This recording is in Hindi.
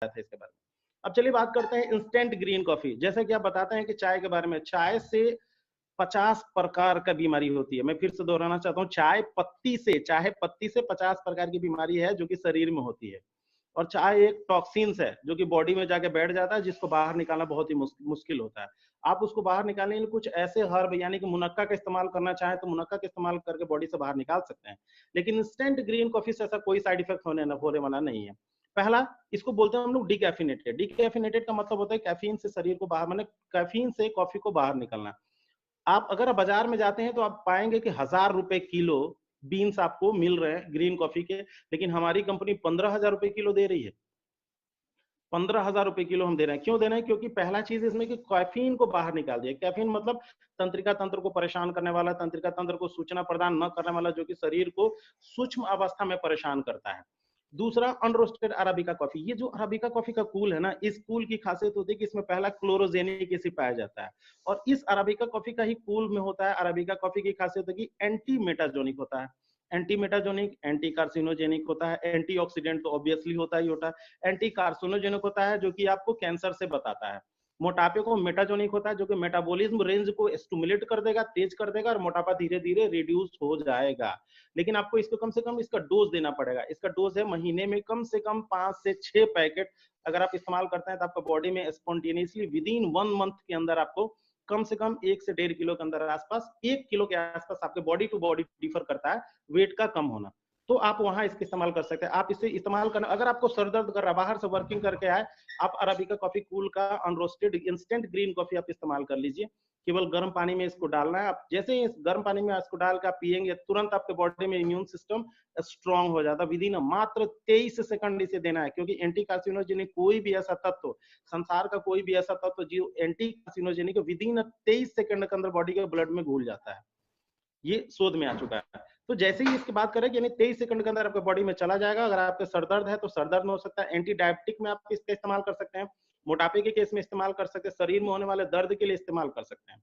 था इसके बारे में। अब चलिए बात करते हैं इंस्टेंट ग्रीन कॉफी। जैसे कि आप बताते हैं कि चाय के बारे में, चाय से 50 प्रकार का बीमारी होती है। मैं फिर से दोहराना चाहता हूँ, चाय पत्ती से 50 प्रकार की बीमारी है जो कि शरीर में होती है। और चाय एक टॉक्सिन्स है जो कि बॉडी में जाके बैठ जाता है, जिसको बाहर निकालना बहुत ही मुश्किल होता है। आप उसको बाहर निकालने के लिए कुछ ऐसे हर्ब यानी कि मुनक्का का इस्तेमाल करना चाहें तो मुनक्का का इस्तेमाल करके बॉडी से बाहर निकाल सकते हैं। लेकिन इंस्टेंट ग्रीन कॉफी से ऐसा कोई साइड इफेक्ट होने वाला नहीं है। पहला, इसको बोलते हैं हम लोग डिकैफिनेटेड। डिकैफिनेटेड का मतलब होता है कैफीन से शरीर को बाहर, माने कैफीन से कॉफी को बाहर निकलना। आप अगर बाजार में जाते हैं तो आप पाएंगे कि 1000 रुपए किलो बीन्स आपको मिल रहे हैं ग्रीन कॉफी के, लेकिन हमारी कंपनी 15,000 रुपए किलो दे रही है। 15,000 रुपए किलो हम दे रहे हैं। क्यों दे रहे हैं? क्योंकि पहला चीज इसमें कि कैफीन को बाहर निकाल दिया। कैफीन मतलब तंत्रिका तंत्र को परेशान करने वाला, तंत्रिका तंत्र को सूचना प्रदान न करने वाला, जो कि शरीर को सूक्ष्म अवस्था में परेशान करता है। दूसरा, अनरोस्टेड अराबिका कॉफी। ये जो अराबिका कॉफी का कूल है ना, इस कूल की खासियत होती है कि इसमें पहला क्लोरोजेनिक एसिड पाया जाता है। और इस अराबिका कॉफी का ही कूल में होता है, अराबिका कॉफी की खासियत है कि एंटी मेटाजोनिक होता है। एंटी मेटाजोनिक, एंटी कार्सिनोजेनिक होता है। एंटीऑक्सीडेंट तो ऑब्वियसली होता ही होता है। एंटी कार्सिनोजेनिक होता है जो कि आपको कैंसर से बताता है। मोटापे को मेटाजोनिक होता है जो कि मेटाबॉलिज्म रेंज को स्टिमुलेट कर देगा, तेज कर देगा, और मोटापा धीरे धीरे रिड्यूस हो जाएगा। लेकिन आपको इसको कम से कम इसका डोज देना पड़ेगा। इसका डोज है महीने में कम से कम 5 से 6 पैकेट। अगर आप इस्तेमाल करते हैं तो आपका बॉडी में स्पॉन्टेनियसली विद इन 1 मंथ के अंदर आपको कम से कम 1 से 1.5 किलो के अंदर आसपास, 1 किलो के आसपास आपके बॉडी टू बॉडी डिफर करता है वेट का कम होना। तो आप वहां इसका इस्तेमाल कर सकते हैं। आप इसे इस्तेमाल करना, अगर आपको सर दर्द कर रहा है, बाहर से वर्किंग करके आए, आप अराबिका कॉफी कूल का अनरोस्टेड इंस्टेंट ग्रीन कॉफी आप इस्तेमाल कर लीजिए। केवल गर्म पानी में इसको डालना है। आप जैसे ही इस गर्म पानी में इसको डाल के आप पिएंगे, तुरंत आपके बॉडी में इम्यून सिस्टम स्ट्रांग हो जाता है। विद इन मात्र 23 सेकंड इसे देना है, क्योंकि एंटी कार्सिनोजेनिक कोई भी ऐसा तत्व, संसार का कोई भी ऐसा तत्व जो anti carcinogenic with in 23 second के अंदर बॉडी के ब्लड में घुल जाता है। ये शोध में आ चुका है। तो जैसे ही इसकी बात करें कि यानी 23 सेकंड के अंदर आपके बॉडी में चला जाएगा। अगर आपके सर दर्द है तो सर दर्द में हो सकता है, एंटी डायबिटिक में आप इसका इस्तेमाल कर सकते हैं, मोटापे के केस में इस्तेमाल कर सकते हैं, शरीर में होने वाले दर्द के लिए इस्तेमाल कर सकते हैं।